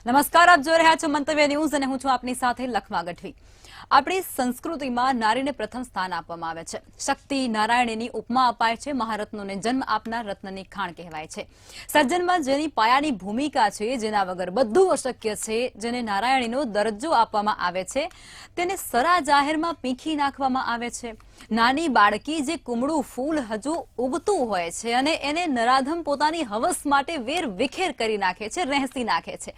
નમસ્કાર, આપ જોઈ રહ્યા છો મંતવ્ય ન્યૂઝ અને હું છું આપની સાથે લખમા ગઢવી। આપણી સંસ્કૃતિમાં નારીને પ્રથમ સ્થાન આપવામાં આવે છે। શક્તિ નારાયણીની ઉપમા અપાય છે। મહારત્નોને જન્મ આપનાર રત્નની ખાણ કહેવાય છે। સર્જનમાં જેની પાયાની ભૂમિકા છે, જેના વગર બધું અશક્ય છે, જેને નારાયણીનો દરજ્જો આપવામાં આવે છે, તેને સરા જાહેરમાં પીંખી નાખવામાં આવે છે। નાની બાળકી જે કુમળું ફૂલ હજુ ઉગતું હોય છે અને એને નરાધમ પોતાની હવસ માટે વેર વિખેર કરી નાખે છે, રહેસી નાખે છે।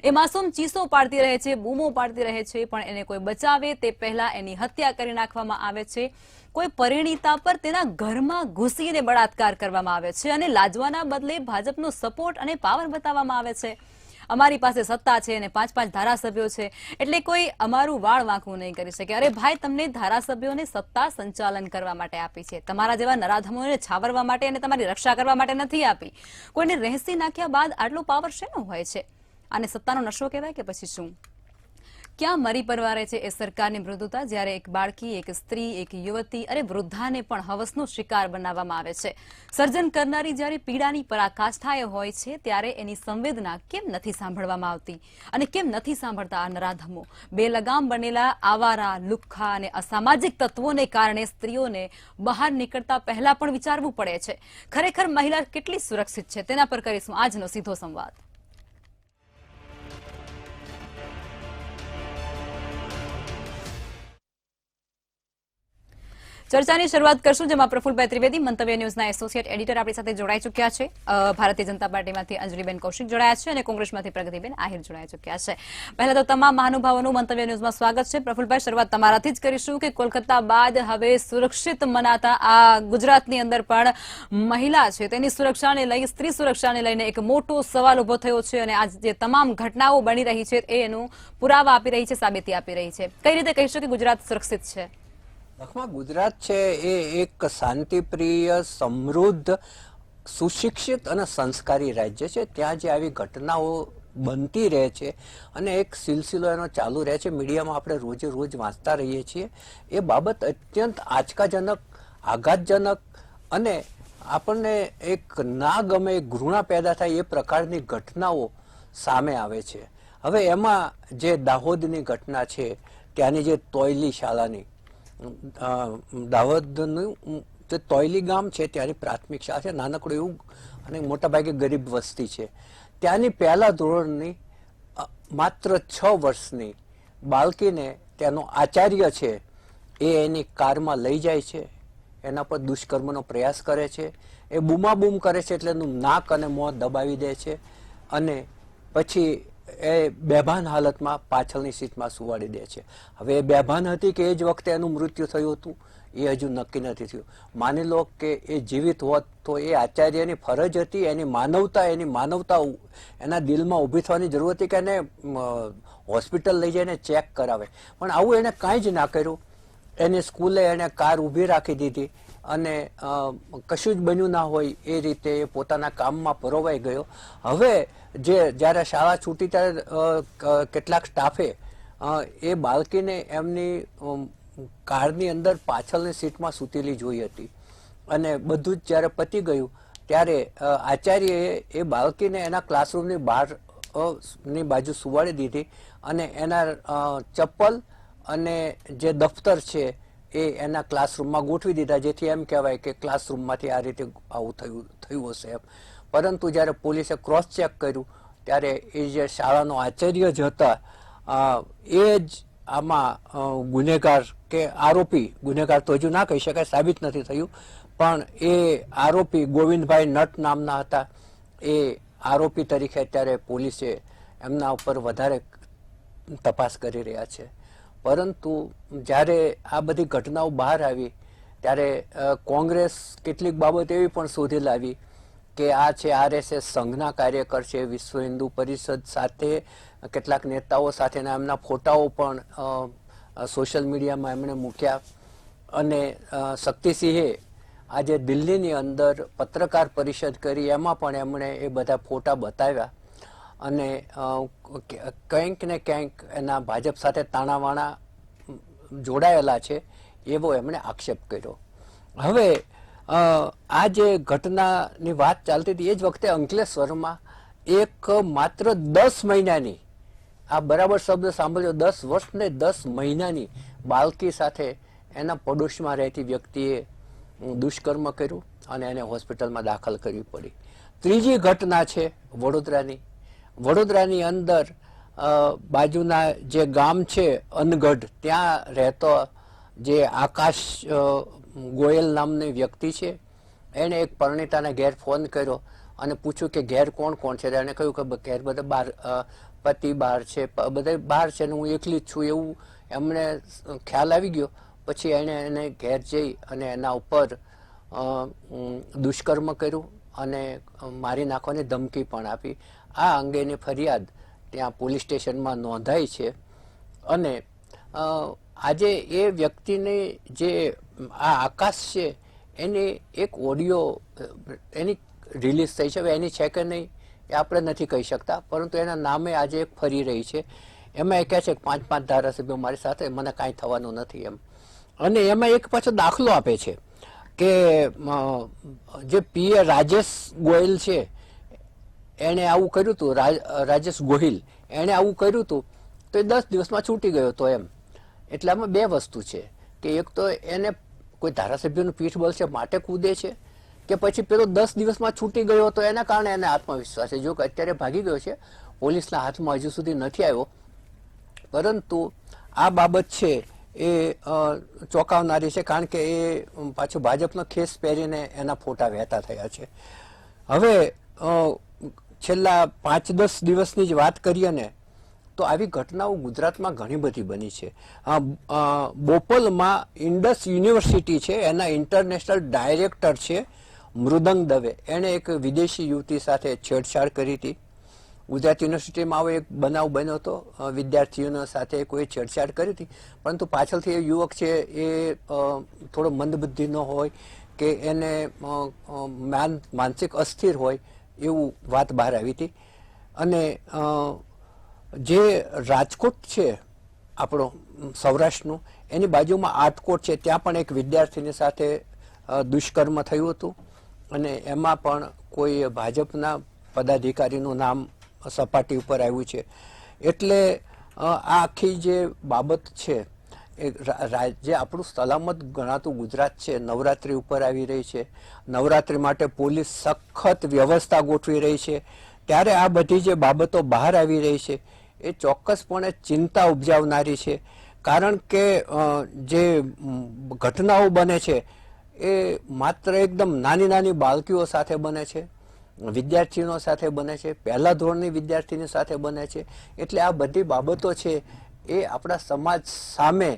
એ માસૂમ ચીસો પાડતી રહે છે, બૂમો પાડતી રહે છે, પણ એને કોઈ બચાવે તે પહેલા એની હત્યા કરી નાખવામાં આવે છે। કોઈ પરિણીતા પર તેના ઘરમાં ઘૂસીને બળાત્કાર કરવામાં આવે છે અને લાજવાના બદલે ભાજપનો સપોર્ટ અને પાવર બતાવવામાં આવે છે। અમારી પાસે સત્તા છે અને 5-5 ધારાસભ્યો છે એટલે કોઈ અમારું વાળ વાંકું નહીં કરી શકે। અરે ભાઈ, તમને ધારાસભ્યોને સત્તા સંચાલન કરવા માટે આપી છે, તમારા જેવા નરાધમોને છાવરવા માટે અને તમારી રક્ષા કરવા માટે નથી આપી। કોઈને રહેસી નાખ્યા બાદ આટલો પાવર શેનો હોય છે? આને સત્તાનો નશો કહેવાય કે પછી શું? ક્યાં મરી પરવારે છે એ સરકારની મૃદુતા, જ્યારે એક બાળકી, એક સ્ત્રી, એક યુવતી અને વૃદ્ધાને પણ હવસનો શિકાર બનાવવામાં આવે છે। સર્જન કરનારી જ્યારે પીડાની પરાકાષ્ઠાએ હોય છે ત્યારે એની સંવેદના કેમ નથી સાંભળવામાં આવતી અને કેમ નથી સાંભળતા આ નરાધમો? બેલગામ બનેલા આવારા, લુખ્ખા અને અસામાજિક તત્વોને કારણે સ્ત્રીઓને બહાર નીકળતા પહેલા પણ વિચારવું પડે છે, ખરેખર મહિલા કેટલી સુરક્ષિત છે? તેના પર કરીશું આજનો સીધો સંવાદ। ચર્ચાની શરૂઆત કરશું, જેમાં પ્રફુલભાઈ ત્રિવેદી, મંતવ્ય ન્યૂઝના એસોસિએટ એડિટર આપણી સાથે જોડાઈ ચૂક્યા છે। ભારતીય જનતા પાર્ટીમાંથી અંજલિબેન કૌશિક જોડાયા છે અને કોંગ્રેસમાંથી પ્રગતિબેન આહિર જોડાઈ ચૂક્યા છે। પહેલા તો તમામ મહાનુભાવોનું મંતવ્ય ન્યૂઝમાં સ્વાગત છે। પ્રફુલભાઈ, શરૂઆત તમારાથી જ કરીશું કે કોલકાતા બાદ હવે સુરક્ષિત મનાતા આ ગુજરાતની અંદર પણ મહિલા છે તેની સુરક્ષાને લઈ, સ્ત્રી સુરક્ષાને લઈને એક મોટો સવાલ ઉભો થયો છે અને આજ જે તમામ ઘટનાઓ બની રહી છે એ એનું પુરાવા આપી રહી છે, સાબિતી આપી રહી છે। કઈ રીતે કહીશું કે ગુજરાત સુરક્ષિત છે? લખમાં ગુજરાત છે એ એક શાંતિપ્રિય, સમૃદ્ધ, સુશિક્ષિત અને સંસ્કારી રાજ્ય છે। ત્યાં જે આવી ઘટનાઓ બનતી રહે છે અને એક સિલસિલો એનો ચાલુ રહે છે, મીડિયામાં આપણે રોજે રોજ વાંચતા રહીએ છીએ, એ બાબત અત્યંત આંચકાજનક, આઘાતજનક અને આપણને એક ના ગમે, ઘૃણા પેદા થાય એ પ્રકારની ઘટનાઓ સામે આવે છે। હવે એમાં જે દાહોદની ઘટના છે, ત્યાંની જે તોયલી શાળાની, દાહોદનું જે તોયલી ગામ છે ત્યાંની પ્રાથમિક શાળા છે, નાનકડું એવું અને મોટાભાગે ગરીબ વસ્તી છે। ત્યાંની પહેલા ધોરણની માત્ર 6 વર્ષની બાળકીને ત્યાંનો આચાર્ય છે એ એની કારમાં લઈ જાય છે, એના પર દુષ્કર્મનો પ્રયાસ કરે છે, એ બૂમાબૂમ કરે છે એટલે એનું નાક અને મોં દબાવી દે છે અને પછી એ બેભાન હાલતમાં પાછળની સીટમાં સુવાડી દે છે। હવે એ બેભાન હતી કે એ જ વખતે એનું મૃત્યુ થયું હતું એ હજુ નક્કી નથી થયું। માની લો કે એ જીવિત હોત તો એ આચાર્યની ફરજ હતી, એની માનવતા એના દિલમાં ઊભી થવાની જરૂર હતી કે એને હોસ્પિટલ લઈ જઈને ચેક કરાવે, પણ આવું એને કાંઈ જ ના કર્યું। એની સ્કૂલે એને કાર ઊભી રાખી દીધી અને કશું જ બન્યું ના હોય એ રીતે એ પોતાના કામમાં પરોવાઈ ગયો। હવે જ્યારે શાળા છૂટી ત્યારે કેટલાક સ્ટાફે એ બાળકીને એમની કારની અંદર પાછળની સીટમાં સૂતેલી જોઈ હતી અને બધું જ જ્યારે પતી ગયું ત્યારે આચાર્યએ એ બાળકીને એના ક્લાસરૂમની બહારની બાજુ સુવાડી દીધી અને એના ચપ્પલ અને જે દફતર છે એ એના ક્લાસરૂમમાં ગોઠવી દીધા, જેથી એમ કહેવાય કે ક્લાસરૂમમાંથી આ રીતે આવું થયું હશે એમ। પરંતુ જ્યારે પોલીસે ક્રોસ ચેક કર્યું ત્યારે એ જે શાળાનો આચાર્ય જ હતા એ જ આમાં ગુનેગાર કે આરોપી, ગુનેગાર તો હજુ ના કહી શકાય, સાબિત નથી થયું, પણ એ આરોપી ગોવિંદભાઈ નટ નામના હતા। એ આરોપી તરીકે અત્યારે પોલીસે એમના ઉપર વધારે તપાસ કરી રહ્યા છે। પરંતુ જ્યારે આ બધી ઘટનાઓ બહાર આવી ત્યારે કોંગ્રેસ કેટલીક બાબત એવી પણ શોધી લાવી કે આ છે RSS સંઘના કાર્યકર છે, વિશ્વ હિન્દુ પરિષદ સાથે કેટલાક નેતાઓ સાથેના એમના ફોટાઓ પણ સોશિયલ મીડિયામાં એમણે મૂક્યા અને શક્તિસિંહે આજે દિલ્હીની અંદર પત્રકાર પરિષદ કરી, એમાં પણ એમણે એ બધા ફોટા બતાવ્યા અને કંઈક ને કંઈક એના ભાજપ સાથે તાણાવાણા જોડાયેલા છે એવો એમણે આક્ષેપ કર્યો। હવે આ જે ઘટનાની વાત ચાલતી હતી એ જ વખતે અંકલેશ્વરમાં એક માત્ર 10 મહિનાની આ બરાબર શબ્દ સાંભળ્યો, 10 વર્ષ ને 10 મહિનાની બાળકી સાથે એના પડોશમાં રહેતી વ્યક્તિએ દુષ્કર્મ કર્યું અને એને હોસ્પિટલમાં દાખલ કરવી પડી. ત્રીજી ઘટના છે વડોદરાની અંદર બાજુના જે ગામ છે અનગઢ, ત્યાં રહેતો જે આકાશ ગોયલ નામની વ્યક્તિ છે, એણે એક પરણિતાને ઘેર ફોન કર્યો અને પૂછ્યું કે ઘેર કોણ કોણ છે. એને કહ્યું કે ઘેર બધા બહાર, પતિ બહાર છે, બધા બહાર છે ને હું એકલી જ છું, એવું એમને ખ્યાલ આવી ગયો. પછી એણે એને ઘેર જઈ અને એના ઉપર દુષ્કર્મ કર્યું અને મારી નાખવાની ધમકી પણ આપી. આ અંગેની ફરિયાદ ત્યાં પોલીસ સ્ટેશનમાં નોંધાઈ છે અને આજે એ વ્યક્તિની જે આ આકાશ છે એની એક ઓડિયો એની રિલીઝ થઈ છે. હવે એની છે કે નહીં એ આપણે નથી કહી શકતા, પરંતુ એના નામે આજે એક ફરી રહી છે. એમાં એ કહે છે કે 5 ધારાસભ્યો મારી સાથે, મને કાંઈ થવાનું નથી એમ. અને એમાં એક પાછો દાખલો આપે છે કે જે પીએ રાજેશ ગોહિલ છે એણે આવું કર્યું હતું, રાજેશ ગોહિલ એણે આવું કર્યું હતું તો એ 10 દિવસમાં છૂટી ગયો હતો એમ. એટલે આમાં બે વસ્તુ છે કે એક તો એને કોઈ ધારાસભ્યનું પીઠ બળ છે માટે કૂદે છે, કે પછી પેલો 10 દિવસમાં છૂટી ગયો હતો એના કારણે એને આત્મવિશ્વાસ છે. જો કે અત્યારે ભાગી ગયો છે, પોલીસના હાથમાં હજુ સુધી નથી આવ્યો, પરંતુ આ બાબત છે એ ચોંકાવનારી છે, કારણ કે એ પાછું ભાજપનો ખેસ પહેરીને એના ફોટા વહેતા થયા છે. હવે છેલ્લા 5-10 દિવસની જ વાત કરીએ ને તો આવી ઘટનાઓ ગુજરાતમાં ઘણી બધી બની છે. બોપલમાં ઇન્ડસ યુનિવર્સિટી છે, એના ઇન્ટરનેશનલ ડાયરેક્ટર છે મૃદંગ દવે, એણે એક વિદેશી યુવતી સાથે છેડછાડ કરી હતી. ગુજરાત યુનિવર્સિટીમાં આવો એક બનાવ બન્યો હતો, વિદ્યાર્થીઓના સાથે કોઈ છેડછાડ કરી હતી, પરંતુ પાછળથી એ યુવક છે એ થોડો મંદબુદ્ધિનો હોય કે એને માનસિક અસ્થિર હોય એવું વાત બહાર આવી હતી. અને જે રાજકોટ છે આપણો સૌરાષ્ટ્રનું, એની બાજુમાં આટકોટ છે, ત્યાં પણ એક વિદ્યાર્થીની સાથે દુષ્કર્મ થયું હતું અને એમાં પણ કોઈ ભાજપના પદાધિકારીનું નામ સપાટી ઉપર આવ્યું છે. એટલે આ આખી જે બાબત છે એ જે આપણું સલામત ગણાતું ગુજરાત છે, નવરાત્રી ઉપર આવી રહી છે, નવરાત્રી માટે પોલીસ સખત વ્યવસ્થા ગોઠવી રહી છે, ત્યારે આ બધી જે બાબતો બહાર આવી રહી છે એ ચોક્કસપણે ચિંતા ઉપજાવનારી છે. કારણ કે જે ઘટનાઓ બને છે એ માત્ર એકદમ નાની નાની બાળકીઓ સાથે બને છે, વિદ્યાર્થીઓ સાથે બને છે, પહેલા ધોરણની વિદ્યાર્થીની સાથે બને છે. એટલે આ બધી બાબતો છે એ આપણા સમાજ સામે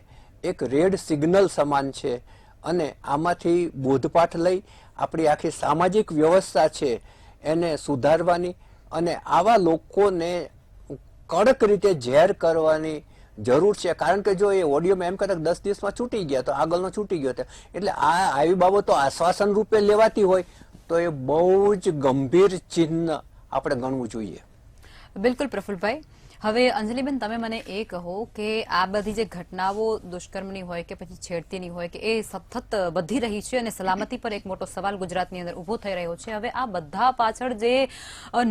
એક રેડ સિગ્નલ સમાન છે અને આમાંથી બોધપાઠ લઈ આપણી આખી સામાજિક વ્યવસ્થા છે એને સુધારવાની અને આવા લોકોને કડક રીતે ઝેર કરવાની જરૂર છે. કારણ કે જો એ ઓડિયોમાં એમ કહેતા 10 દિવસમાં છૂટી ગયા તો આગળનો છૂટી ગયો, એટલે આવી બાબતો આશ્વાસન રૂપે લેવાતી હોય તો એ બહુ જ ગંભીર ચિહ્ન આપણે ગણવું જોઈએ. બિલકુલ પ્રફુલભાઈ, હવે અંજલિબેન તમે મને એ કહો કે આ બધી જે ઘટનાઓ દુષ્કર્મની હોય કે પછી છેડતીની હોય કે એ સતત વધી રહી છે અને સલામતી પર એક મોટો સવાલ ગુજરાતની અંદર ઉભો થઈ રહ્યો છે. હવે આ બધા પાછળ જે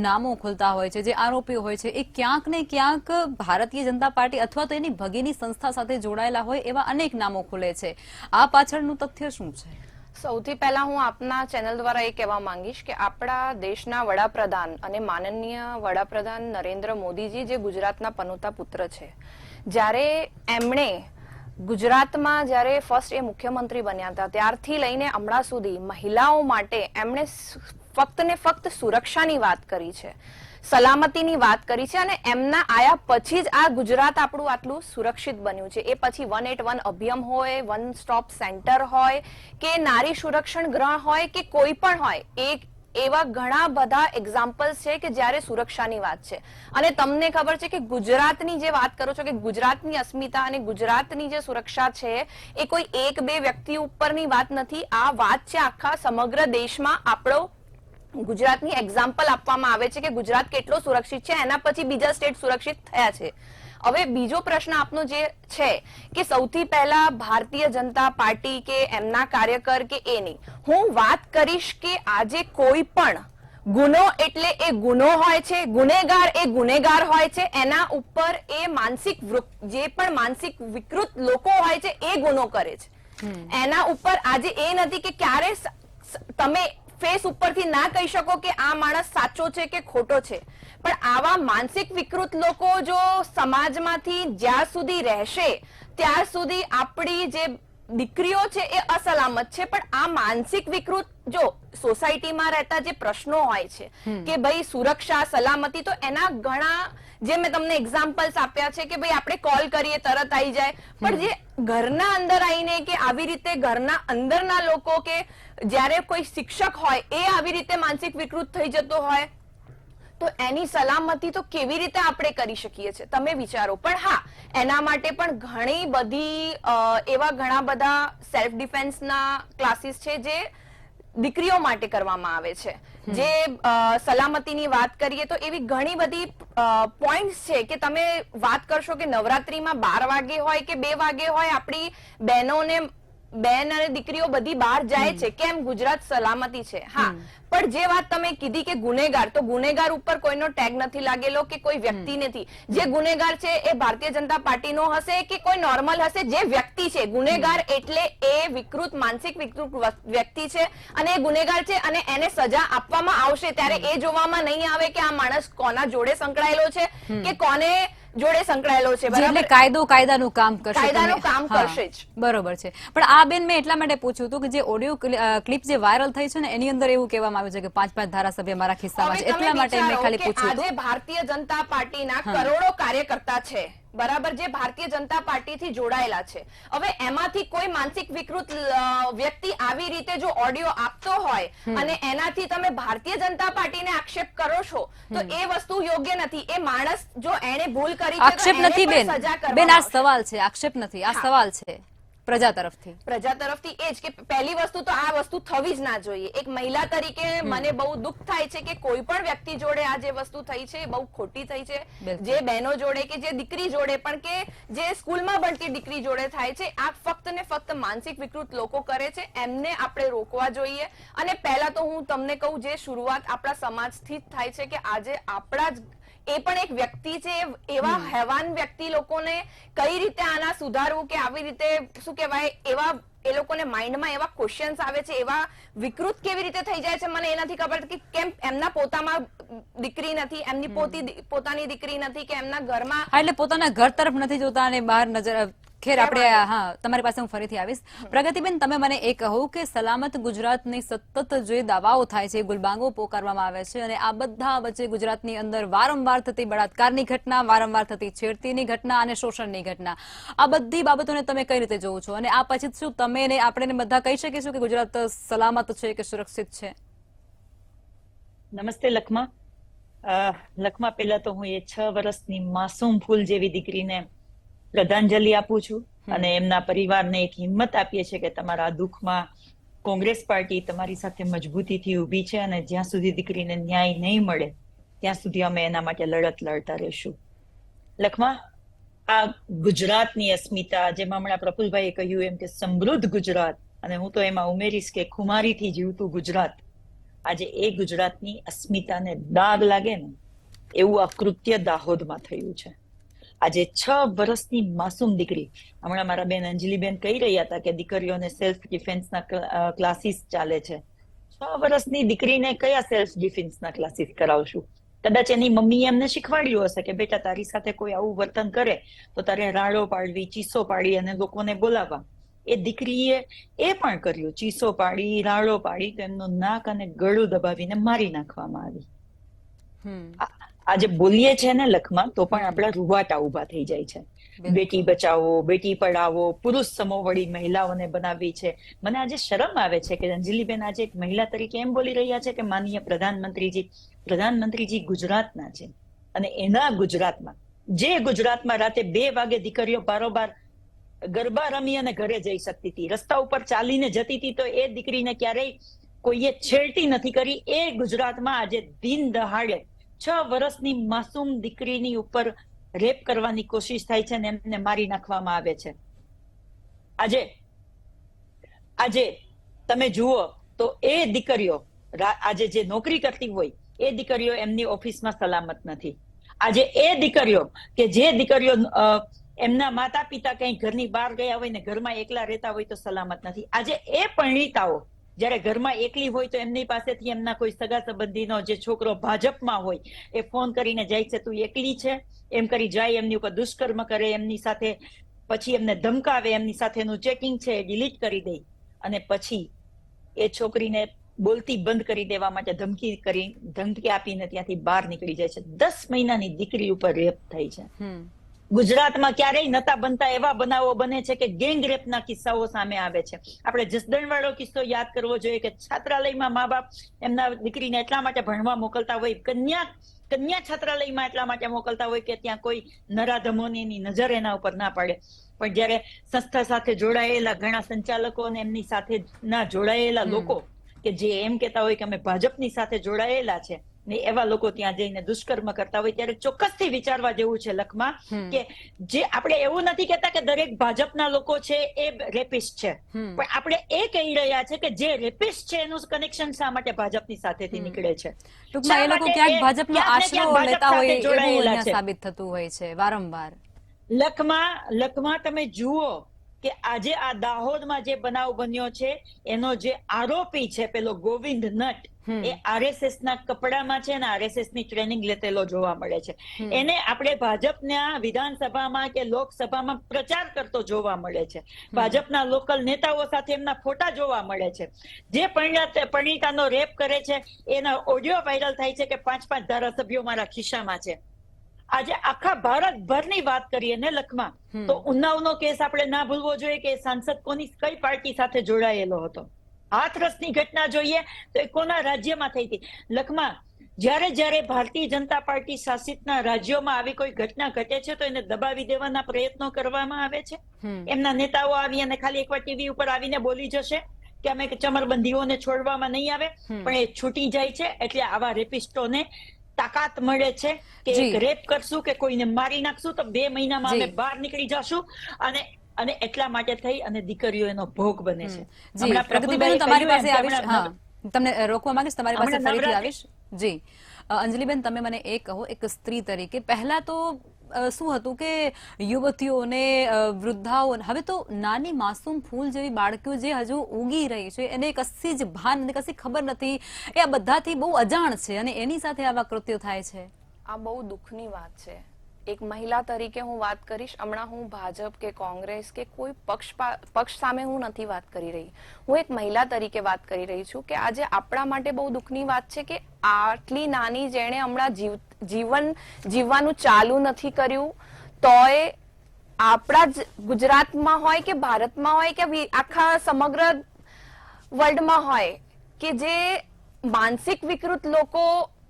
નામો ખુલતા હોય છે, જે આરોપીઓ હોય છે, એ ક્યાંક ને ક્યાંક ભારતીય જનતા પાર્ટી અથવા તો એની ભગીની સંસ્થા સાથે જોડાયેલા હોય એવા અનેક નામો ખુલે છે. આ પાછળનું તથ્ય શું છે? સૌથી પહેલા હું આપના ચેનલ દ્વારા એ કહેવા માંગીશ કે આપણા દેશના વડાપ્રધાન અને માનનીય વડાપ્રધાન નરેન્દ્ર મોદીજી જે ગુજરાતના પનોતા પુત્ર છે, જ્યારે એમણે ગુજરાતમાં જ્યારે ફર્સ્ટ એ મુખ્યમંત્રી બન્યા હતા ત્યારથી લઈને હમણાં સુધી મહિલાઓ માટે એમણે ફક્ત ને ફક્ત સુરક્ષાની વાત કરી છે, સલામતીની વાત કરી છે અને એમના આયા પછી જ આ ગુજરાત આપણું આટલું સુરક્ષિત બન્યું છે. એ પછી 181 અભિયાન હોય, વન સ્ટોપ સેન્ટર હોય કે નારી સુરક્ષણ ગૃહ હોય કે કોઈ પણ હોય, એવા ઘણા બધા એક્ઝામ્પલ્સ છે કે જ્યારે સુરક્ષાની વાત છે. અને તમને ખબર છે કે ગુજરાતની જે વાત કરો છો કે ગુજરાતની અસ્મિતા અને ગુજરાતની જે સુરક્ષા છે એ કોઈ 1-2 વ્યક્તિ ઉપરની વાત નથી, આ વાત છે આખા સમગ્ર દેશમાં. આપણો ગુજરાતની એક્ઝામ્પલ આપવામાં આવે છે કે ગુજરાત કેટલો સુરક્ષિત છે, એના પછી બીજા સ્ટેટ સુરક્ષિત થયા છે. હવે બીજો પ્રશ્ન આપનો જે છે કે સૌથી પહેલા ભારતીય જનતા પાર્ટી કે એમના કાર્યકર કે એ નહીં, હું વાત કરીશ કે આજે કોઈ પણ ગુનો એટલે એ ગુનો હોય છે, ગુનેગાર એ ગુનેગાર હોય છે, એના ઉપર એ જે પણ માનસિક વિકૃત લોકો હોય છે એ ગુનો કરે છે. એના ઉપર આજે એ નથી કે ક્યારે તમે ફેસ ઉપરથી ના કહી શકો કે આ માણસ સાચો છે કે ખોટો છે, પણ આવા માનસિક વિકૃત લોકો જો સમાજમાંથી જ્યાં સુધી રહેશે ત્યાર સુધી આપણી જે દીકરીઓ છે એ અસલામત છે. પણ આ માનસિક વિકૃત જો સોસાયટીમાં રહેતા જે પ્રશ્નો હોય છે કે ભાઈ સુરક્ષા સલામતી, તો એના ઘણા જે મેં તમને એક્ઝામ્પલ્સ આપ્યા છે કે ભાઈ આપણે કોલ કરીએ તરત આવી જાય, પણ જે ઘરના અંદર આવીને કે આવી રીતે ઘરના અંદરના લોકો કે જ્યારે કોઈ શિક્ષક હોય એ આવી રીતે માનસિક વિકૃત થઈ જતો હોય તો એની સલામતી તો કેવી રીતે આપણે કરી શકીએ છીએ તમે વિચારો. પણ હા, એના માટે પણ ઘણી બધી એવા ઘણા બધા સેલ્ફ ડિફેન્સના ક્લાસીસ છે જે દીકરીઓ માટે કરવામાં આવે છે. જે સલામતીની વાત કરીએ તો એવી ઘણી બધી પોઈન્ટ્સ છે કે તમે વાત કરશો કે નવરાત્રીમાં 12 વાગે હોય કે 2 વાગે હોય આપણી બેન અને દીકરીઓ બધી બહાર જાય છે. કેમ? ગુજરાત સલામતી છે. હા, પણ જે વાત તમે કીધી કે ગુનેગાર, તો ગુનેગાર ઉપર કોઈનો ટેગ નથી લાગેલો કે કોઈ વ્યક્તિ નથી. જે ગુનેગાર છે એ ભારતીય જનતા પાર્ટીનો હશે કે કોઈ નોર્મલ હશે, જે વ્યક્તિ છે ગુનેગાર એટલે એ વિકૃત માનસિક વિકૃત વ્યક્તિ છે અને એ ગુનેગાર છે અને એને સજા આપવામાં આવશે. ત્યારે એ જોવામાં નહીં આવે કે આ માણસ કોના જોડે સંકળાયેલો છે કે કોને જોડે સંકળાયેલો છે. એટલે કાયદો કાયદાનું કામ કરશે, કાયદાનું કામ કરશે જ. બરોબર છે. પણ આ બેન મેં એટલા માટે પૂછ્યું હતું કે જે ઓડિયો ક્લિપ જે વાયરલ થઈ છે ને એની અંદર એવું કહેવામાં આવ્યું છે કે 5 ધારાસભ્ય મારા ખિસ્સામાં છે, એટલા માટે મેં ખાલી પૂછ્યું હતું. આજે ભારતીય જનતા પાર્ટીના કરોડો કાર્યકર્તા છે, બરાબર, જે ભારતીય જનતા પાર્ટીથી જોડાયેલા છે. હવે એમાંથી કોઈ માનસિક વિકૃત વ્યક્તિ આવી રીતે જો ઓડિયો આપતો હોય અને એનાથી તમે ભારતીય જનતા પાર્ટીને આક્ષેપ કરો છો તો એ વસ્તુ યોગ્ય નથી. એ માણસ જો એને ભૂલ કરી છે તો આક્ષેપ એને નથી પણ બેન, સજા કરવામાં બેન આ આવશે. સવાલ છે, આક્ષેપ નથી, આ સવાલ છે પ્રજા તરફથી એ જ કે પહેલી વસ્તુ તો આ વસ્તુ થવી જ ના જોઈએ. એક મહિલા તરીકે મને બહુ દુઃખ થાય છે કે કોઈ પણ વ્યક્તિ જોડે આ જે વસ્તુ થઈ છે બહુ ખોટી થઈ છે. જે બહેનો જોડે કે જે દીકરી જોડે પણ કે જે સ્કૂલમાં ભણતી દીકરી જોડે થાય છે, આ ફક્ત ને ફક્ત માનસિક વિકૃત લોકો કરે છે. એમને આપણે રોકવા જોઈએ. અને પહેલા તો હું તમને કહું, જે શરૂઆત આપણા સમાજથી જ થાય છે કે આજે આપણા જ એ પણ એક વ્યક્તિ છે, એવા હેવાન વ્યક્તિ લોકોને કઈ રીતે આના સુધારવું કે આવી રીતે શું કહેવાય, એવા એ લોકોને માઇન્ડમાં એવા ક્વેશ્ચન્સ આવે છે, એવા વિકૃત કેવી રીતે થઈ જાય છે મને એ નથી ખબર કે કેમ એમના પોતામાં દીકરી નથી, એમની પોતાની દીકરી નથી કે એમના ઘરમાં, એટલે પોતાના ઘર તરફ નથી જોતા અને બહાર નજર. ખેર આપણે હા તમારી પાસે હું ફરીથી આવીશ. પ્રગતિબેન, તમે મને એ કહો કે સલામત ગુજરાતની સતત જે દાવાઓ થાય છે, ગુલબાંગો પોકારવામાં આવે છે અને આ બધા વચ્ચે ગુજરાતની અંદર વારંવાર થતી બળાત્કારની ઘટના, વારંવાર થતી છેડતીની ઘટના અને શોષણની ઘટના, આ બધી બાબતોને તમે કઈ રીતે જોવો છો? અને આ પછી શું તમે ને આપણે બધા કહી શકીશું કે ગુજરાત સલામત છે કે સુરક્ષિત છે? નમસ્તે લખમા. લખમા, પહેલા તો હું એ 6 વર્ષની માસૂમ ફૂલ જેવી દીકરીને શ્રદ્ધાંજલિ આપું છું અને એમના પરિવારને એક હિંમત આપીએ છીએ કે તમારા દુઃખમાં કોંગ્રેસ પાર્ટી તમારી સાથે મજબૂતીથી ઊભી છે અને જ્યાં સુધી દીકરીને ન્યાય નહીં મળે ત્યાં સુધી અમે એના માટે લડત લડતા રહીશું. લખમા, આ ગુજરાતની અસ્મિતા, જેમાં હમણાં પ્રફુલભાઈએ કહ્યું એમ કે સમૃદ્ધ ગુજરાત, અને હું તો એમાં ઉમેરીશ કે ખુમારીથી જીવતું ગુજરાત, આજે એ ગુજરાતની અસ્મિતાને દાગ લાગે ને એવું આ કૃત્ય દાહોદમાં થયું છે. આજે 6 વર્ષની માસૂમ દીકરી, હમણાં મારા બેન અંજલિબેન કહી રહ્યા હતા કે દીકરીઓને સેલ્ફ ડિફેન્સના ક્લાસીસ ચાલે છે. 6 વર્ષની દીકરીને કયા સેલ્ફ ડિફેન્સના ક્લાસીસ કરાવશું? કદાચ એની મમ્મીએ એમને શીખવાડ્યું હશે કે બેટા તારી સાથે કોઈ આવું વર્તન કરે તો તારે રાડો પાડવી, ચીસો પાડી અને લોકોને બોલાવવા. એ દીકરીએ એ પણ કર્યું, ચીસો પાડી, રાડો પાડી, તો એમનું નાક અને ગળું દબાવીને મારી નાખવામાં આવી. આજે બોલીએ છે ને લખમાં તો પણ આપણા રૂવાટા ઉભા થઈ જાય છે. બેટી બચાવો, બેટી પઢાવો, પુરુષ સમોવડી મહિલાઓને બનાવી છે. મને આજે શરમ આવે છે કે અંજલિબેન આજે એક મહિલા તરીકે એમ બોલી રહ્યા છે કે માનનીય પ્રધાનમંત્રીજી ગુજરાતના છે અને એના ગુજરાતમાં, જે ગુજરાતમાં રાતે 2 વાગે દીકરીઓ બારોબાર ગરબા રમી અને ઘરે જઈ શકતી હતી, રસ્તા ઉપર ચાલીને જતી હતી, તો એ દીકરીને ક્યારેય કોઈએ છેડતી નથી કરી. એ ગુજરાતમાં આજે દિન દહાડે 6 વર્ષની માસૂમ દીકરીની ઉપર રેપ કરવાની કોશિશ થાય છે અને એમને મારી નાખવામાં આવે છે. આજે તમે જુઓ તો એ દીકરીઓ આજે જે નોકરી કરતી હોય એ દીકરીઓ એમની ઓફિસમાં સલામત નથી. આજે એ દીકરીઓ કે જે દીકરીઓ એમના માતા પિતા કઈ ઘરની બહાર ગયા હોય ને ઘરમાં એકલા રહેતા હોય તો સલામત નથી. આજે એ પરિણીતાઓ જયારે ઘરમાં એકલી હોય તો એમની પાસેથી એમના કોઈ સગા સંબંધીનો જે છોકરો ભાજપમાં હોય એ ફોન કરીને જાય છે, તું એકલી છે એમ કરી જાય, એમની ઉપર દુષ્કર્મ કરે, એમની સાથે પછી એમને ધમકાવે, એમની સાથેનું ચેકિંગ છે એ ડિલીટ કરી દે અને પછી એ છોકરીને બોલતી બંધ કરી દેવા માટે ધમકી આપીને ત્યાંથી બહાર નીકળી જાય છે. 10 મહિનાની દીકરી ઉપર રેપ થઈ છે. ગુજરાતમાં ક્યારેય નતા બનતા એવા બનાવો બને છે કે ગેંગ રેપના કિસ્સાઓ સામે આવે છે. આપણે જસદણવાળો કિસ્સો યાદ કરવો જોઈએ કે છાત્રાલયમાં મા બાપ એમના દીકરીને એટલા માટે ભણવા મોકલતા હોય, કન્યા છાત્રાલયમાં એટલા માટે મોકલતા હોય કે ત્યાં કોઈ નરાધમોની નજર એના ઉપર ના પડે. પણ જયારે સંસ્થા સાથે જોડાયેલા ઘણા સંચાલકો અને એમની સાથે ના જોડાયેલા લોકો કે જે એમ કેતા હોય કે અમે ભાજપની સાથે જોડાયેલા છે ને એવા લોકો ત્યાં જઈને દુષ્કર્મ કરતા હોય ત્યારે ચોક્કસથી વિચારવા જેવું છે લખમાં કે જે આપણે એવું નથી કહેતા કે દરેક ભાજપના લોકો છે એ રેપિસ્ટ છે, પણ આપણે એ કહી રહ્યા છે કે જે રેપિસ્ટ છે એનું કનેક્શન શા માટે ભાજપની સાથેથી નીકળે છે. ટૂંકમાં એ લોકો ક્યાંક ભાજપનો આશરો લેતા હોય એવું અહીંયા સાબિત થતું હોય છે વારંવાર. લખમાં તમે જુઓ કે આજે આ દાહોદમાં જે બનાવ બન્યો છે એનો જે આરોપી છે પેલો ગોવિંદ નટ એ આરએસએસ ના કપડામાં છે ને આરએસએસ ની ટ્રેનિંગ લેતેલો જોવા મળે છે. એને આપણે ભાજપના વિધાનસભામાં કે લોકસભામાં પ્રચાર કરતો જોવા મળે છે. ભાજપના લોકલ નેતાઓ સાથે એમના ફોટા જોવા મળે છે. જે પરિણીતાનો રેપ કરે છે એના ઓડિયો વાયરલ થાય છે કે 5 ધારાસભ્યો મારા ખિસ્સામાં છે. આજે આખા ભારતભરની વાત કરીએ ને લખમાં તો ઉન્નાવનો કેસ આપણે ના ભૂલવો જોઈએ કે સાંસદ કઈ પાર્ટી સાથે જોડાયેલો હતો. હાથરસની ઘટના જોઈએ તો એ કોના રાજ્યમાં થઈ હતી. લખમાં જ્યારે ભારતીય જનતા પાર્ટી શાસિતના રાજ્યોમાં આવી કોઈ ઘટના ઘટે છે તો એને દબાવી દેવાના પ્રયત્નો કરવામાં આવે છે. એમના નેતાઓ આવી અને ખાલી એકવાર ટીવી ઉપર આવીને બોલી જશે કે અમે ચમરબંધીઓને છોડવામાં નહીં આવે, પણ એ છૂટી જાય છે. એટલે આવા રેપિસ્ટોને તાકાત મળે છે કે એક રેપ કરશું કે કોઈને મારી નાખશું તો 2 મહિનામાં અમે બહાર નીકળી જશું અને એટલા માટે થઈ અને દીકરીઓ એનો ભોગ બને છે. પ્રગતિબેન તમારી પાસે આવીશ, તમને રોકવા માંગીશ, તમારી પાસે ફરીથી આવીશ. જી અંજલિબેન, તમે મને એ કહો એક સ્ત્રી તરીકે, પહેલા તો શું હતું કે યુવતીઓને વૃદ્ધાઓ, હવે તો નાની માસૂમ ફૂલ જેવી બાળકીઓ જે હજુ ઉગી રહી છે એને કશી જ ભાન નથી, કશી ખબર નથી, એ આ બધાથી બહુ અજાણ છે અને એની સાથે આવા કૃત્યો થાય છે. આ બહુ દુઃખની વાત છે. એક મહિલા તરીકે હું વાત કરીશ. હમણાં હું ભાજપ કે કોંગ્રેસ કે કોઈ પક્ષ સામે હું નથી વાત કરી રહી. હું એક મહિલા તરીકે વાત કરી રહી છું કે આજે આપણા માટે બહુ દુઃખની વાત છે કે આટલી નાની જેણે હમણાં જીવન જીવવાનું ચાલુ નથી કર્યું તોય આપણા જ ગુજરાતમાં હોય કે ભારતમાં હોય કે આખા સમગ્ર વર્લ્ડમાં હોય કે જે માનસિક વિકૃત લોકો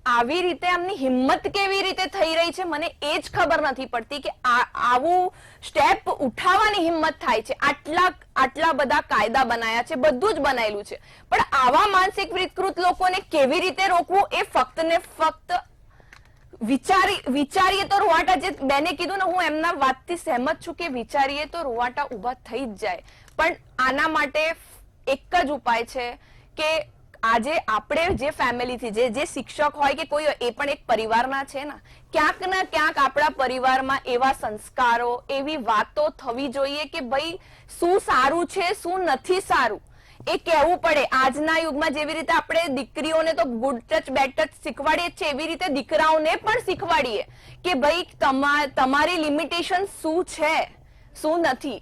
આવી રીતે એમની હિંમત કેવી રીતે થઈ રહી છે મને એ જ ખબર નથી પડતી કે આવું સ્ટેપ ઉઠાવવાની હિંમત થાય છે. આટલા બધા કાયદા બનાયા છે, બધું જ બનાયેલું છે, પણ આવા માનસિક વિકૃત લોકોને કેવી રીતે રોકવું એ ફક્ત ને ફક્ત વિચારીએ તો રૂવાટા, જે બેને કીધું ને હું એમના વાતથી સહેમત છું કે વિચારીએ તો રૂવાટા ઉભા થઈ જ જાય. પણ આના માટે એક જ ઉપાય છે કે આજે આપણે જે ફેમિલીથી જે શિક્ષક હોય કે કોઈ એ પણ એક પરિવારના છે ને, ક્યાંક ના ક્યાંક આપણા પરિવારમાં એવા સંસ્કારો, એવી વાતો થવી જોઈએ કે ભાઈ શું સારું છે શું નથી સારું એ કહેવું પડે. આજના યુગમાં જેવી રીતે આપણે દીકરીઓને તો ગુડ ટચ બેડ ટચ શીખવાડીએ છીએ એવી રીતે દીકરાઓને પણ શીખવાડીએ કે ભાઈ તમારી લિમિટેશન શું છે શું નથી.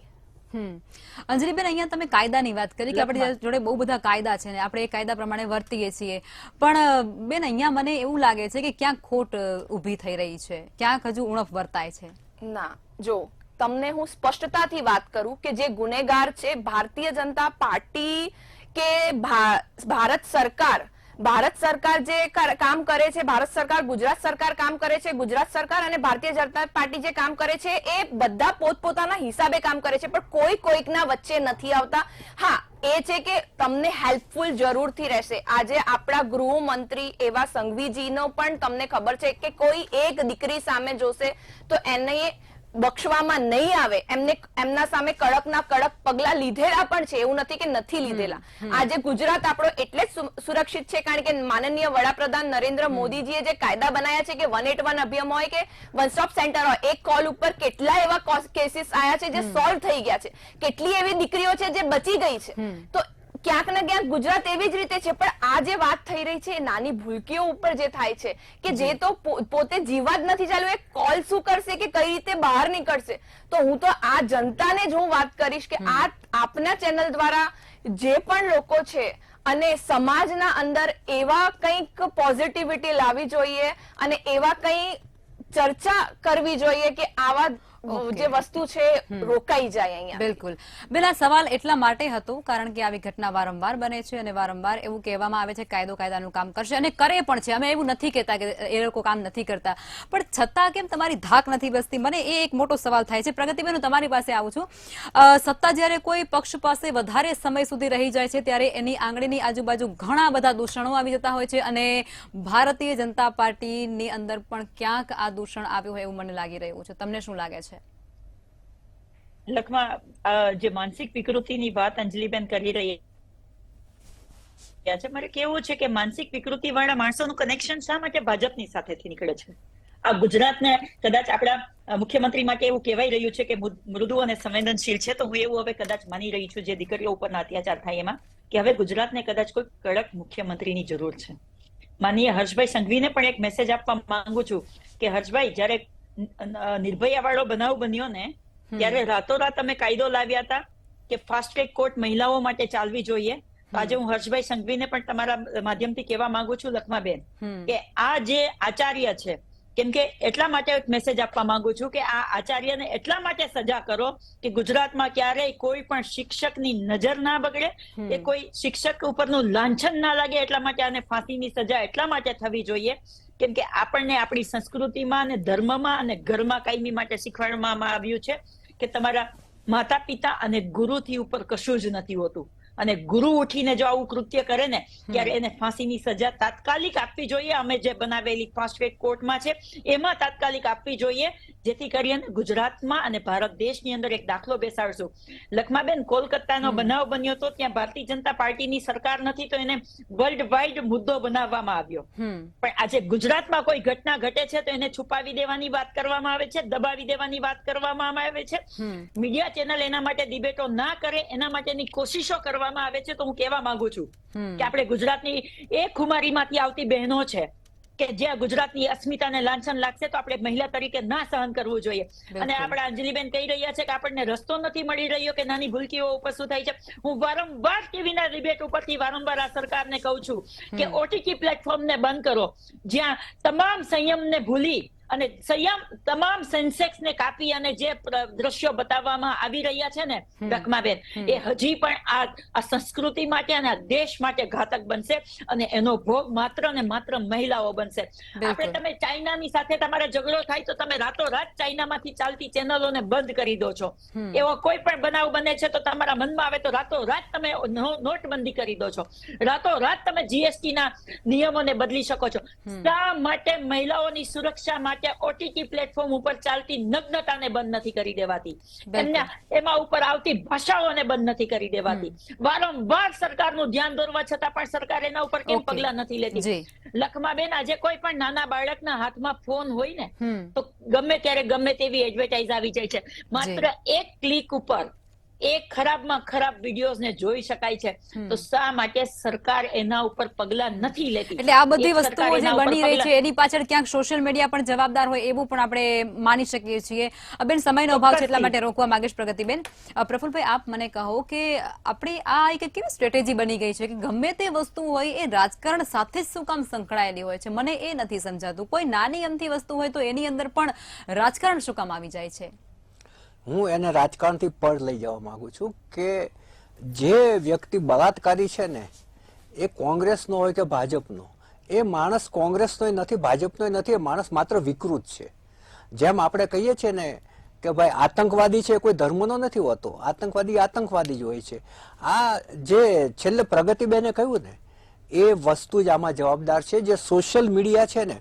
અંજલિબેન, અહીંયા તમે કાયદાની વાત કરી કે આપણી જોડે બહુ બધા કાયદા છે ને આપણે એ કાયદા પ્રમાણે વર્તીએ છીએ, પણ બેન અહીંયા મને એવું લાગે છે કે ક્યાંક ખોટ ઊભી થઈ રહી છે, ક્યાંક હજુ ઉણપ વર્તાય છે. ના, જો તમને હું સ્પષ્ટતાથી વાત કરું કે જે ગુનેગાર છે ભારતીય જનતા પાર્ટી કે ભારત સરકાર જે કામ કરે છે, ભારત સરકાર, ગુજરાત સરકાર કામ કરે છે, ગુજરાત સરકાર અને ભારતીય જનતા પાર્ટી જે કામ કરે છે એ બધા પોતપોતાના હિસાબે કામ કરે છે, પણ કોઈકના વચ્ચે નથી આવતા. હા, એ છે કે તમને હેલ્પફુલ જરૂરથી રહેશે. આજે આપણા ગૃહમંત્રી એવા સંઘવીજીનો પણ તમને ખબર છે કે કોઈ એક દીકરી સામે જોશે તો એને બક્ષવામાં નહીં આવે એમના સામે કડકના કડક પગલા લીધેલા પણ છે, એવું નથી કે નથી લીધેલા. આજે ગુજરાત આપણો એટલે જ સુરક્ષિત છે કારણ કે માનનીય વડાપ્રધાન નરેન્દ્ર મોદીજીએ જે કાયદા બનાવ્યા છે કે 181 અભિયાન હોય કે વન સ્ટોપ સેન્ટર હોય, એક કોલ ઉપર કેટલા એવા કેસીસ આયા છે જે સોલ્વ થઈ ગયા છે, કેટલી એવી દીકરીઓ છે જે બચી ગઈ છે. તો ક્યાંક ને ક્યાંક ગુજરાત એવી જ રીતે છે. પણ આ જે વાત થઈ રહી છે એ નાની ભૂલકીઓ ઉપર જે થાય છે કે જે તો પોતે જીવવા જ નથી ચાલ્યું, એ કોલ શું કરશે કે કઈ રીતે બહાર નીકળશે. તો હું તો આ જનતાને જ હું વાત કરીશ કે આ આપના ચેનલ દ્વારા જે પણ લોકો છે અને સમાજના અંદર એવા કંઈક પોઝિટિવિટી લાવવી જોઈએ અને એવા કંઈ ચર્ચા કરવી જોઈએ કે આવા જે વસ્તુ છે રોકાઈ જાય અહીંયા. બિલકુલ બેન, આ સવાલ એટલા માટે હતો કારણ કે આવી ઘટના વારંવાર બને છે અને વારંવાર એવું કહેવામાં આવે છે કાયદો કાયદાનું કામ કરશે અને કરે પણ છે. અમે એવું નથી કહેતા કે એ લોકો કામ નથી કરતા, પણ છતાં કેમ તમારી ધાક નથી બસતી? મને એ એક મોટો સવાલ થાય છે. પ્રગતિબેન, હું તમારી પાસે આવું છું. સત્તા જ્યારે કોઈ પક્ષ પાસે વધારે સમય સુધી રહી જાય છે ત્યારે એની આંગળીની આજુબાજુ ઘણા બધા દૂષણો આવી જતા હોય છે અને ભારતીય જનતા પાર્ટીની અંદર પણ ક્યાંક આ દૂષણ આવ્યું હોય એવું મને લાગી રહ્યું છે. તમને શું લાગે છે? લખમાં જે માનસિક વિકૃતિની વાત અંજલિબેન કરી રહી છે, મારે કેવું છે કે માનસિક વિકૃતિ વાળા માણસોનું કનેક્શન શા માટે ભાજપની સાથેથી નીકળે છે? આ ગુજરાતને કદાચ આપણા મુખ્યમંત્રી માટે એવું કહેવાય રહ્યું છે કે મૃદુ અને સંવેદનશીલ છે, તો હું એવું હવે કદાચ માની રહી છું જે દીકરીઓ ઉપરના અત્યાચાર થાય એમાં, કે હવે ગુજરાતને કદાચ કોઈ કડક મુખ્યમંત્રીની જરૂર છે. માનનીય હર્ષભાઈ સંઘવીને પણ એક મેસેજ આપવા માંગુ છું કે હર્ષભાઈ, જયારે નિર્ભયા વાળો બનાવ બન્યો ને ત્યારે રાતોરાત અમે કાયદો લાવ્યા હતા કે ફાસ્ટ ટ્રેક કોર્ટ મહિલાઓ માટે ચાલવી જોઈએ. આજે હું હર્ષભાઈ સંઘવીને પણ તમારા માધ્યમથી કહેવા માંગુ છું લખમાબેન કે આ જે આચાર્ય છે, કેમ કે એટલા માટે એક મેસેજ આપવા માંગુ છું કે આ આચાર્યને એટલા માટે સજા કરો કે ગુજરાતમાં ક્યારેય કોઈ પણ શિક્ષકની નજર ના બગડે, એ કોઈ શિક્ષક ઉપરનું લાંછન ના લાગે, એટલા માટે આને ફાંસીની સજા એટલા માટે થવી જોઈએ કેમ કે આપણને આપણી સંસ્કૃતિમાં અને ધર્મમાં અને ઘરમાં કાયમી માટે શીખવાડવામાં આવ્યું છે કે તમારા માતા પિતા અને ગુરુથી ઉપર કશું જ નથી હોતું. અને ગુરુ ઉઠીને જો આવું કૃત્ય કરે ને ત્યારે એને ફાંસીની સજા તાત્કાલિક આપવી જોઈએ. અમે જે બનાવેલી ફાસ્ટ ટ્રેક કોર્ટમાં છે એમાં તાત્કાલિક આપવી જોઈએ, જેથી કરીને ગુજરાતમાં અને ભારત દેશની અંદર એક દાખલો બેસાડશું. લખમાબેન, કોલકાતાનો બનાવ બન્યો તો ત્યાં ભારતીય જનતા પાર્ટીની સરકાર નથી તો એને વર્લ્ડ વાઇડ મુદ્દો બનાવવામાં આવ્યો. પણ આજે ગુજરાતમાં કોઈ ઘટના ઘટે છે તો એને છુપાવી દેવાની વાત કરવામાં આવે છે, દબાવી દેવાની વાત કરવામાં આવે છે. મીડિયા ચેનલ એના માટે ડિબેટો ના કરે એના માટેની કોશિશો કરવા આવે છે. તો હું કહેવા માંગુ છું કે આપણે ગુજરાતની એ ખુમારીમાંથી આવતી બહેનો છે કે જ્યાં ગુજરાતની અસ્મિતાને લાંછન લાગશે તો આપણે મહિલા તરીકે ના સહન કરવું જોઈએ. અને આપણા અંજલિબેન કહી રહ્યા છે કે આપણને રસ્તો નથી મળી રહ્યો કે નાની ભૂલકીઓ ઉપર શું થાય છે. હું વારંવાર ટીવીના ડિબેટ ઉપરથી વારંવાર આ સરકારને કહું છું કે ઓટીટી પ્લેટફોર્મને બંધ કરો, જ્યાં તમામ સંયમને ભૂલી અને તમામ સેન્સેક્સ ને કાપી અને જે દ્રશ્યો બતાવવામાં આવી રહ્યા છે ને રકમાબેન, એ હજી પણ આ સંસ્કૃતિ માટે અને આ દેશ માટે ઘાતક બનશે અને એનો ભોગ માત્ર ને માત્ર મહિલાઓ બનશે. આપણે તમે ચાઇનાની સાથે તમારે ઝઘડો થાય તો તમે રાતોરાત ચાઇનામાંથી ચાલતી ચેનલોને બંધ કરી દો છો. એવો કોઈ પણ બનાવ બને છે તો તમારા મનમાં આવે તો રાતોરાત તમે નોટબંધી કરી દો છો, રાતોરાત તમે જીએસટી ના નિયમોને બદલી શકો છો. શા માટે મહિલાઓની સુરક્ષા માટે ઓટીટી પ્લેટફોર્મ ઉપર ચાલતી નગ્નતાને બંધ નથી કરી દેવાતી, એમાં ઉપર આવતી ભાષાઓને બંધ નથી કરી દેવાતી? વારંવાર સરકારનું ધ્યાન દોરવા છતાં પણ સરકાર એના ઉપર કેમ પગલા નથી લેતી? લખમાબેન, આજે કોઈ પણ નાના બાળકના હાથમાં ફોન હોય ને તો ગમે ત્યારે ગમે તેવી એડવર્ટાઇઝ આવી જાય છે. માત્ર એક ક્લિક ઉપર એક ખરાબમાં ખરાબ વિડીયોઝ ને જોઈ શકાય છે. તો શા માટે સરકાર એના ઉપર પગલા નથી લેતી? એટલે આ બધી વસ્તુઓ જે બની રહી છે એની પાછળ ક્યાંક સોશિયલ મીડિયા પણ જવાબદાર હોય એવું પણ આપણે માની શકીએ છીએ. બેન, સમયનો અભાવ છે એટલા માટે રોકવા માંગીશ પ્રગતિબેન. પ્રફુલભાઈ, આપ મને કહો કે આપણી આ એક કેવી સ્ટ્રેટેજી બની ગઈ છે કે ગમે તે વસ્તુ હોય એ રાજકારણ સાથે જ શું કામ સંકળાયેલી હોય છે? મને એ નથી સમજાતું. કોઈ નાની અમથી વસ્તુ હોય તો એની અંદર પણ રાજકારણ શું કામ આવી જાય છે? હું એને રાજકારણથી પર લઈ જવા માંગુ છું કે જે વ્યક્તિ બળાત્કારી છે ને એ કોંગ્રેસનો હોય કે ભાજપનો, એ માણસ કોંગ્રેસનો નથી, ભાજપનો નથી, એ માણસ માત્ર વિકૃત છે. જેમ આપણે કહીએ છીએ ને કે ભાઈ આતંકવાદી છે કોઈ ધર્મનો નથી હોતો, આતંકવાદી જ હોય છે. આ જે છેલ્લે પ્રગતિબેને કહ્યું ને એ વસ્તુ જ આમાં જવાબદાર છે. જે સોશિયલ મીડિયા છે ને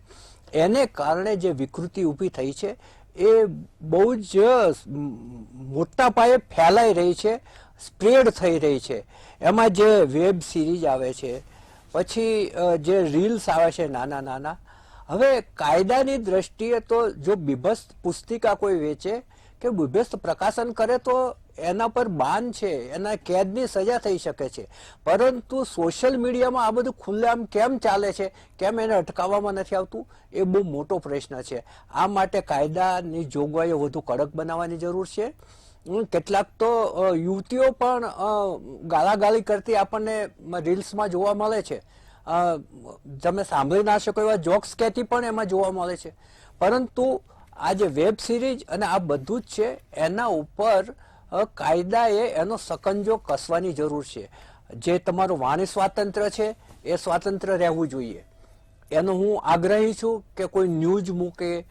એને કારણે જે વિકૃતિ ઊભી થઈ છે એ બહુ જ મોટા પાયે ફેલાઈ રહી છે, સ્પ્રેડ થઈ રહી છે. એમાં જે વેબ સિરીઝ આવે છે, પછી જે રીલ્સ આવે છે નાના નાના, હવે કાયદાની દ્રષ્ટિએ તો જો બીભત્સ પુસ્તિકા કોઈ વેચે કે બીભત્સ પ્રકાશન કરે તો એના પર બાન છે, એના કેદની સજા થઈ શકે છે. પરંતુ સોશિયલ મીડિયામાં આ બધું ખુલ્લેઆમ કેમ ચાલે છે, કેમ એને અટકાવવામાં નથી આવતું, એ બહુ મોટો પ્રશ્ન છે. આ માટે કાયદાની જોગવાઈઓ વધુ કડક બનાવવાની જરૂર છે. કેટલાક તો યુવતીઓ પણ ગાળાગાળી કરતી આપણને રીલ્સમાં જોવા મળે છે. તમે સાંભળી ના શકો એવા જોક્સ કહેતી પણ એમાં જોવા મળે છે. પરંતુ આ જે વેબ સિરીઝ અને આ બધું જ છે, એના ઉપર કાયદાએ એનો સકંજો કસવાની જરૂર છે. જે તમારું વાણી સ્વાતંત્ર્ય છે એ સ્વાતંત્ર્ય રહેવું જોઈએ. એનો હું આગ્રહી છું કે કોઈ ન્યૂઝ મૂકે,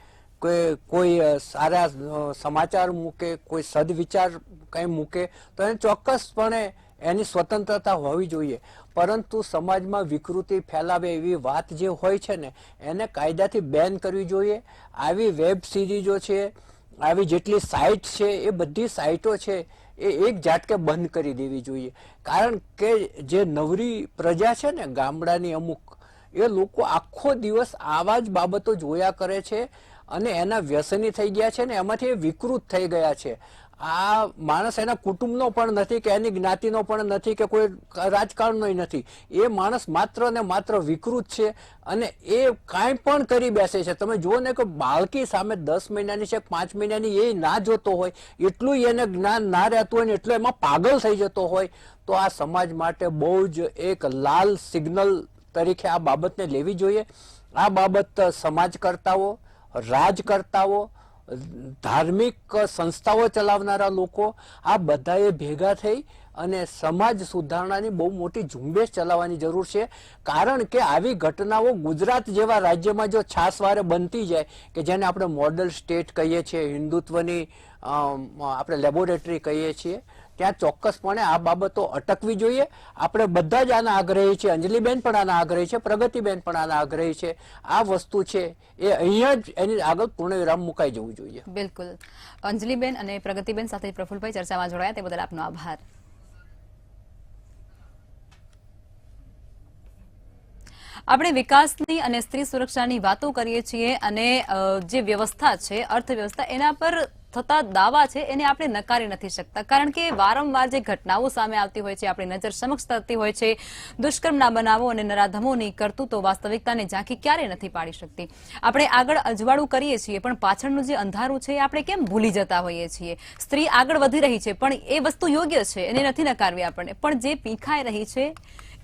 કોઈ સારા સમાચાર મૂકે, કોઈ સદવિચાર કંઈ મૂકે તો એને ચોક્કસપણે એની સ્વતંત્રતા હોવી જોઈએ. પરંતુ સમાજમાં વિકૃતિ ફેલાવે એવી વાત જે હોય છે ને, એને કાયદાથી બેન કરવી જોઈએ. આવી વેબ સિરીઝો છે, આવી જેટલી સાઇટ છે, એ બધી સાઇટો છે એ એક ઝાટકે બંધ કરી દેવી જોઈએ. કારણ કે જે નવરી પ્રજા છે ને ગામડાની અમુક, એ લોકો આખો દિવસ આવા જ બાબતો જોયા કરે છે અને એના વ્યસની થઈ ગયા છે ને એમાંથી એ વિકૃત થઈ ગયા છે. આ માણસ એના કુટુંબનો પણ નથી કે એની જ્ઞાતિનો પણ નથી કે કોઈ રાજકારણનો નથી. એ માણસ માત્ર ને માત્ર વિકૃત છે અને એ કાંઈ પણ કરી બેસે છે. તમે જુઓ ને કે બાળકી સામે 10 મહિનાની છે, 5 મહિનાની, એ ના જોતો હોય, એટલું એને જ્ઞાન ના રહેતું હોય ને એટલું એમાં પાગલ થઈ જતો હોય, તો આ સમાજ માટે બહુ જ એક લાલ સિગ્નલ તરીકે આ બાબતને લેવી જોઈએ. આ બાબત સમાજકર્તાઓ, રાજકર્તાઓ, ધાર્મિક સંસ્થાઓ ચલાવનારા લોકો, આ બધાએ ભેગા થઈ અને સમાજ સુધારણાની બહુ મોટી ઝુંબેશ ચલાવવાની જરૂર છે. કારણ કે આવી ઘટનાઓ ગુજરાત જેવા રાજ્યમાં જો છાસવારે બનતી જાય, કે જેને આપણે મોડલ સ્ટેટ કહીએ છીએ, હિન્દુત્વની આપણે લેબોરેટરી કહીએ છીએ, ત્યાં ચોક્કસપણે આ બાબતો અટકવી જોઈએ. આપણે બધા જ આના આગ્રહી છે. અંજલિબેન પણ આના આગ્રહી છે, પ્રગતિબેન પણ આના આગ્રહી છે. આ વસ્તુ છે એ અહીંયા જ એની આગળ પૂર્ણવિરામ મુકાઈ જવું જોઈએ. બિલકુલ. અંજલિબેન અને પ્રગતિબેન સાથે પ્રફુલભાઈ ચર્ચામાં જોડાયા તે બદલ આપનો આભાર. આપણે વિકાસની અને સ્ત્રી સુરક્ષાની વાતો કરીએ છીએ અને જે વ્યવસ્થા છે, અર્થવ્યવસ્થા, એના પર થતા દાવા છે એને આપણે નકારી નથી શકતા. કારણ કે વારંવાર જે ઘટનાઓ સામે આવતી હોય છે, આપણી નજર સમક્ષ થતી હોય છે, દુષ્કર્મના બનાવો અને નરાધમોની કરતૂતો વાસ્તવિકતાને ઝાંખી ક્યારેય નથી પાડી શકતી. આપણે આગળ અજવાળું કરીએ છીએ પણ પાછળનું જે અંધારું છે એ આપણે કેમ ભૂલી જતા હોઈએ છીએ. સ્ત્રી આગળ વધી રહી છે પણ એ વસ્તુ યોગ્ય છે, એને નથી નકારવી આપણને, પણ જે પીખાઈ રહી છે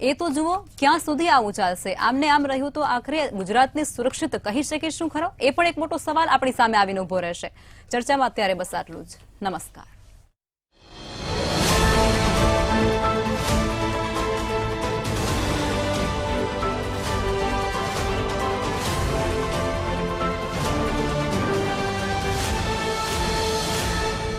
એ તો જુઓ, ક્યાં સુધી આવું ચાલશે? આમને આમ રહ્યું તો આખરે ગુજરાતને સુરક્ષિત કહી શકીશું ખરો? એ પણ એક મોટો સવાલ આપણી સામે આવીને ઉભો રહેશે. ચર્ચામાં અત્યારે બસ આટલું જ. નમસ્કાર.